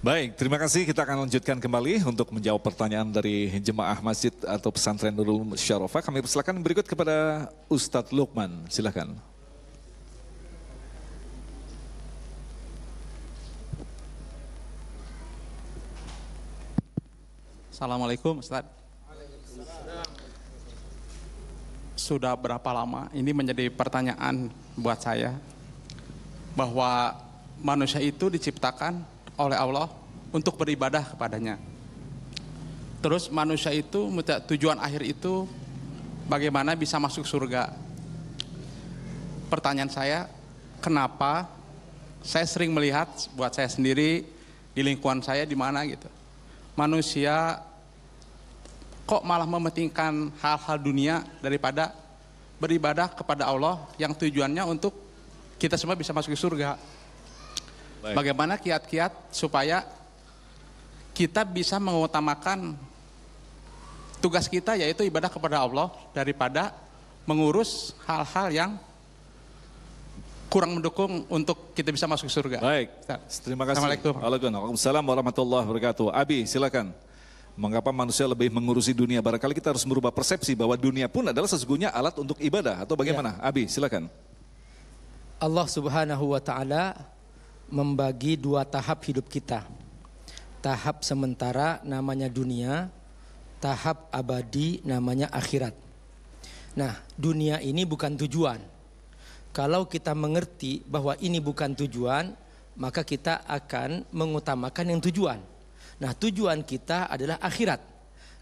Baik, terima kasih. Kita akan lanjutkan kembali untuk menjawab pertanyaan dari jemaah masjid atau pesantren Nurul Syarofah. Kami persilakan berikut kepada Ustadz Lukman. Silakan. Assalamualaikum Ustaz. Sudah berapa lama ini menjadi pertanyaan buat saya bahwa manusia itu diciptakan oleh Allah untuk beribadah kepadanya. Terus manusia itu tujuan akhir itu bagaimana bisa masuk surga. Pertanyaan saya, kenapa saya sering melihat buat saya sendiri di lingkungan saya di mana gitu. Manusia kok malah mementingkan hal-hal dunia daripada beribadah kepada Allah yang tujuannya untuk kita semua bisa masuk ke surga. Baik. Bagaimana kiat-kiat supaya kita bisa mengutamakan tugas kita yaitu ibadah kepada Allah daripada mengurus hal-hal yang kurang mendukung untuk kita bisa masuk surga. Baik, terima kasih. Assalamualaikum. Waalaikumsalam warahmatullahi wabarakatuh. Abi, silakan. Mengapa manusia lebih mengurusi dunia? Barangkali kita harus merubah persepsi bahwa dunia pun adalah sesungguhnya alat untuk ibadah atau bagaimana? Ya. Abi, silakan. Allah Subhanahu wa taala membagi dua tahap hidup kita. Tahap sementara namanya dunia, tahap abadi namanya akhirat. Nah, dunia ini bukan tujuan. Kalau kita mengerti bahwa ini bukan tujuan, maka kita akan mengutamakan yang tujuan. Nah, tujuan kita adalah akhirat.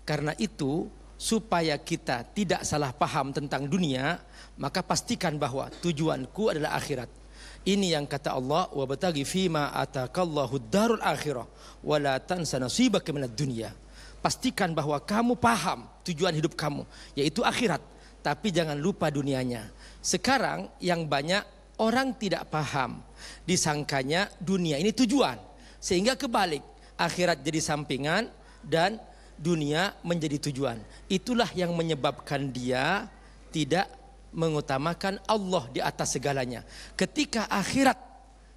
Karena itu, supaya kita tidak salah paham tentang dunia, maka pastikan bahwa tujuanku adalah akhirat. Ini yang kata Allah, wabtaghi fima atakallahu darul akhirah wala tansa nasibaka minad dunya. Pastikan bahwa kamu paham tujuan hidup kamu, yaitu akhirat, tapi jangan lupa dunianya. Sekarang yang banyak orang tidak paham, disangkanya dunia ini tujuan, sehingga kebalik, akhirat jadi sampingan dan dunia menjadi tujuan. Itulah yang menyebabkan dia tidak mengutamakan Allah di atas segalanya. Ketika akhirat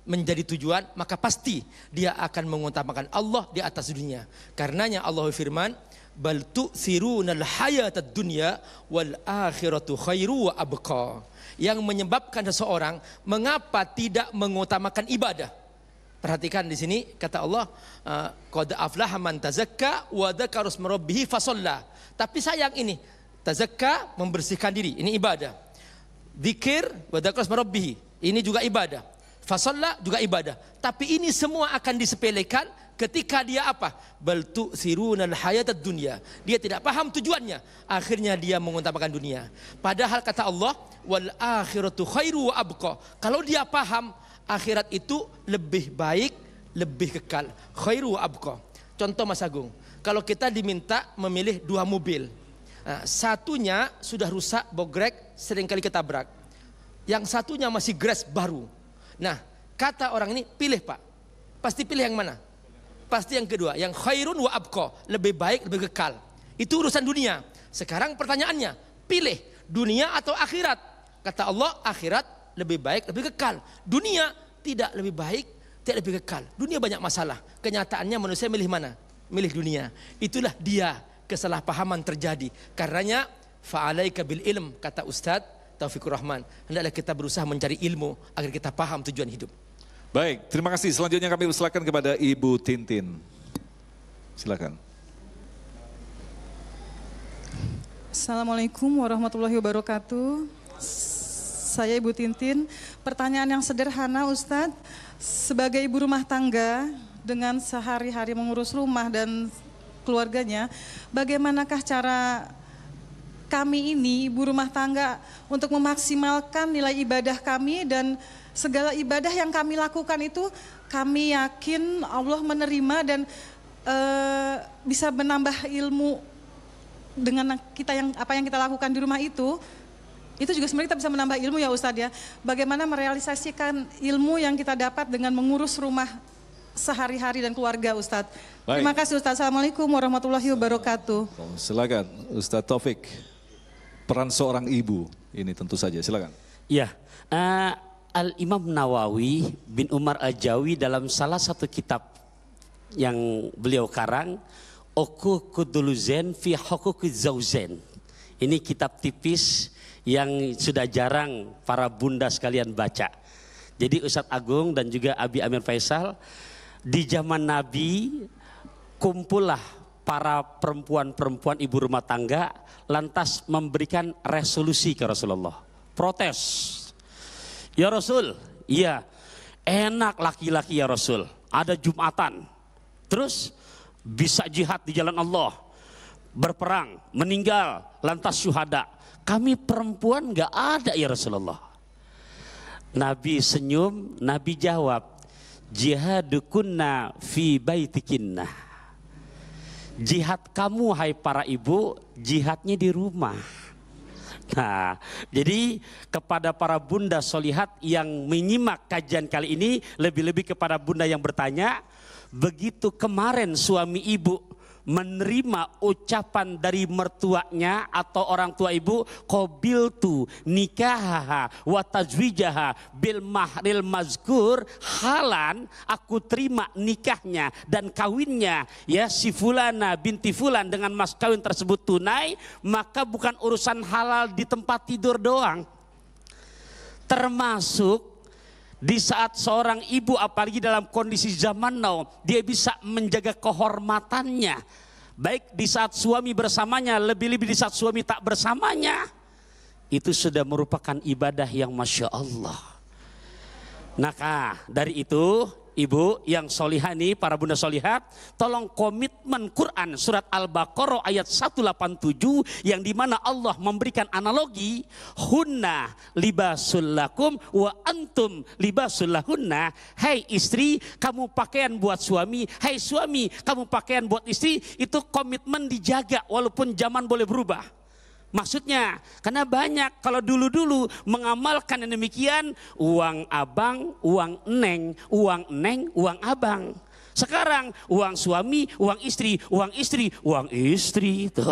menjadi tujuan, maka pasti dia akan mengutamakan Allah di atas dunia. Karenanya Allah firman, bal tu'thirunal hayatad dunya wal akhiratu khairu wa abqa. Yang menyebabkan seseorang mengapa tidak mengutamakan ibadah. Perhatikan di sini kata Allah, qad aflaha man tazakka wa dzakara isma rabbih fasalla. Tapi sayang ini, tazakka membersihkan diri, ini ibadah. Dzikir wa dzakara isma rabbih, ini juga ibadah. Fasalla juga ibadah. Tapi ini semua akan disepelekan ketika dia apa? Bal tu'thirunal hayatad dunya. Dia tidak paham tujuannya, akhirnya dia mengutamakan dunia. Padahal kata Allah, wal akhiratu khairu wa abqa. Kalau dia paham akhirat itu lebih baik, lebih kekal. Khairu wa abqa. Contoh Mas Agung, kalau kita diminta memilih dua mobil, nah, satunya sudah rusak, bogrek, seringkali ketabrak. Yang satunya masih gres baru. Nah, kata orang ini, pilih Pak. Pasti pilih yang mana? Pasti yang kedua, yang khairun wa abqa, lebih baik, lebih kekal. Itu urusan dunia. Sekarang pertanyaannya, pilih dunia atau akhirat? Kata Allah, akhirat lebih baik, lebih kekal. Dunia tidak lebih baik, tidak lebih kekal. Dunia banyak masalah. Kenyataannya manusia milih mana? Milih dunia. Itulah dia kesalahpahaman terjadi. Karenanya fa'alaika bil ilm, kata Ustadz Taufikur Rahman, hendaklah kita berusaha mencari ilmu agar kita paham tujuan hidup. Baik, terima kasih. Selanjutnya kami persilakan kepada Ibu Tintin. Silakan. Assalamualaikum warahmatullahi wabarakatuh. Saya Ibu Tintin. Pertanyaan yang sederhana Ustadz, sebagai ibu rumah tangga dengan sehari-hari mengurus rumah dan keluarganya, bagaimanakah cara kami ini ibu rumah tangga untuk memaksimalkan nilai ibadah kami, dan segala ibadah yang kami lakukan itu kami yakin Allah menerima dan bisa menambah ilmu dengan kita yang apa yang kita lakukan di rumah itu juga sebenarnya kita bisa menambah ilmu ya Ustadz ya. Bagaimana merealisasikan ilmu yang kita dapat dengan mengurus rumah sehari-hari dan keluarga Ustadz. Baik. Terima kasih Ustadz. Assalamualaikum warahmatullahi wabarakatuh. Silakan Ustadz Taufik. Peran seorang ibu ini tentu saja, silakan. Ya, Al-Imam Nawawi bin Umar Al-Jawi dalam salah satu kitab yang beliau karang, Uququdul Zen fi Huquqiz Zaujain. Ini kitab tipis yang sudah jarang para bunda sekalian baca. Jadi Ustadz Agung dan juga Abi Amir Faisal, di zaman Nabi kumpullah para perempuan-perempuan ibu rumah tangga lantas memberikan resolusi ke Rasulullah. Protes. Ya Rasul, iya enak laki-laki ya Rasul, ada Jumatan, terus bisa jihad di jalan Allah, berperang, meninggal, lantas syuhada. Kami perempuan gak ada ya Rasulullah. Nabi senyum, Nabi jawab, jihadukunna fi baitikinna. Jihad kamu hai para ibu, jihadnya di rumah. Nah, jadi kepada para bunda solihat yang menyimak kajian kali ini, lebih-lebih kepada bunda yang bertanya, begitu kemarin suami ibu menerima ucapan dari mertuanya atau orang tua ibu, qabiltu nikahaha wa tajwijaha bil mahril mazkur, halan aku terima nikahnya dan kawinnya ya si fulana binti fulan dengan mas kawin tersebut tunai, maka bukan urusan halal di tempat tidur doang, termasuk di saat seorang ibu apalagi dalam kondisi zaman now, dia bisa menjaga kehormatannya. Baik di saat suami bersamanya, lebih-lebih di saat suami tak bersamanya. Itu sudah merupakan ibadah yang Masya Allah. Nah dari itu, ibu yang solihah ini, para bunda solihat, tolong komitmen Quran surat Al-Baqarah ayat 187 yang dimana Allah memberikan analogi, hunna libasul lakum wa antum libasul lahunna. Hai istri, kamu pakaian buat suami, hai suami, kamu pakaian buat istri. Itu komitmen dijaga walaupun zaman boleh berubah. Maksudnya, karena banyak kalau dulu-dulu mengamalkan yang demikian, uang abang, uang neng, uang abang. Sekarang uang suami, uang istri, uang istri, uang istri. Tuh.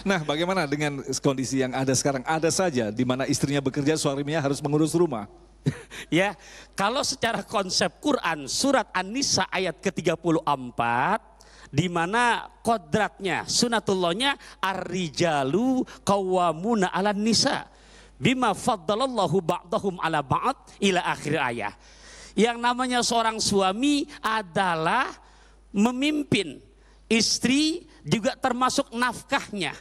Nah, bagaimana dengan kondisi yang ada sekarang? Ada saja di mana istrinya bekerja, suaminya harus mengurus rumah. Ya, kalau secara konsep Quran surat An-Nisa ayat ke-34, di mana kodratnya, sunatullahnya ar-rijalu qawwamuna 'alan nisa bima faddalallahu ba'dahum 'ala ba'd ila akhir ayat. Yang namanya seorang suami adalah memimpin istri, juga termasuk nafkahnya.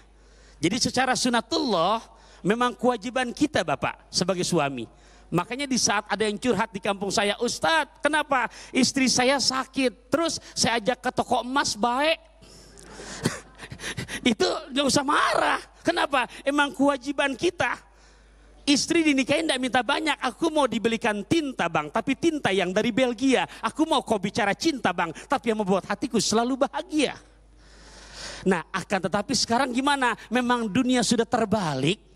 Jadi secara sunatullah memang kewajiban kita Bapak sebagai suami. Makanya di saat ada yang curhat di kampung saya, Ustadz kenapa istri saya sakit, terus saya ajak ke toko emas baik. Itu gak usah marah. Kenapa? Emang kewajiban kita. Istri dinikahin tidak minta banyak, aku mau dibelikan tinta bang, tapi tinta yang dari Belgia. Aku mau kau bicara cinta bang, tapi yang membuat hatiku selalu bahagia. Nah akan tetapi sekarang gimana? Memang dunia sudah terbalik.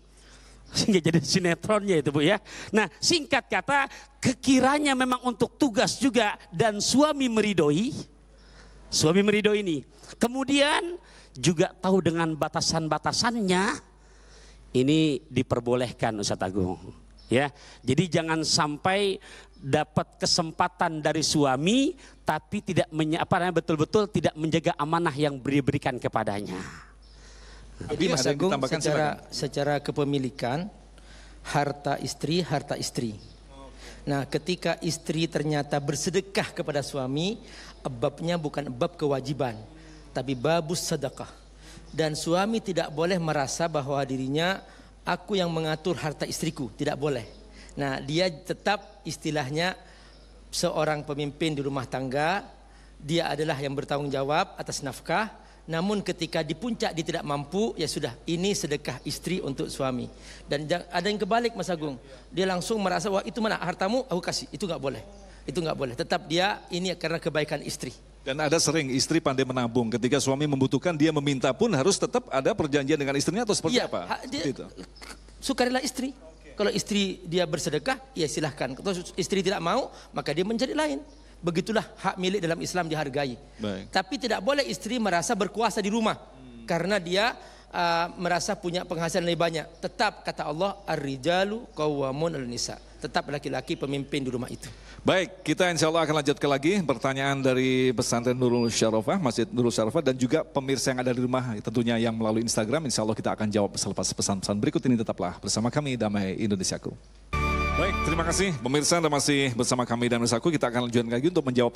Sehingga jadi sinetronnya itu Bu ya. Nah singkat kata, kekiranya memang untuk tugas juga dan suami meridoi ini. Kemudian juga tahu dengan batasan-batasannya, ini diperbolehkan Ustadz Agung. Ya, jadi jangan sampai dapat kesempatan dari suami tapi tidak betul-betul tidak menjaga amanah yang diberikan kepadanya. Jadi Mas Agung, secara kepemilikan harta istri. Nah ketika istri ternyata bersedekah kepada suami, babnya bukan bab kewajiban, tapi babus sedekah. Dan suami tidak boleh merasa bahwa dirinya aku yang mengatur harta istriku, tidak boleh. Nah dia tetap istilahnya seorang pemimpin di rumah tangga, dia adalah yang bertanggung jawab atas nafkah. Namun ketika di puncak dia tidak mampu, ya sudah, ini sedekah istri untuk suami. Dan ada yang kebalik Mas Agung, dia langsung merasa wah itu mana hartamu aku kasih, itu nggak boleh. Itu nggak boleh. Tetap dia ini karena kebaikan istri. Dan ada sering istri pandai menabung, ketika suami membutuhkan dia meminta pun harus tetap ada perjanjian dengan istrinya atau seperti apa? Sukarela istri. Kalau istri dia bersedekah, ya silahkan. Kalau istri tidak mau, maka dia mencari lain. Begitulah hak milik dalam Islam dihargai. Baik. Tapi tidak boleh istri merasa berkuasa di rumah karena dia merasa punya penghasilan lebih banyak. Tetap kata Allah, ar-rijalu qawwamun 'alan nisa. Tetap laki-laki pemimpin di rumah itu. Baik, kita insya Allah akan lanjutkan lagi pertanyaan dari pesantren Nurul Syarafah, Masjid Nurul Syarafah, dan juga pemirsa yang ada di rumah tentunya yang melalui Instagram. Insya Allah kita akan jawab selepas pesan-pesan berikut ini. Tetaplah bersama kami, Damai Indonesiaku. Baik, terima kasih pemirsa, Anda masih bersama kami dan Indonesiaku. Kita akan lanjutkan lagi untuk menjawab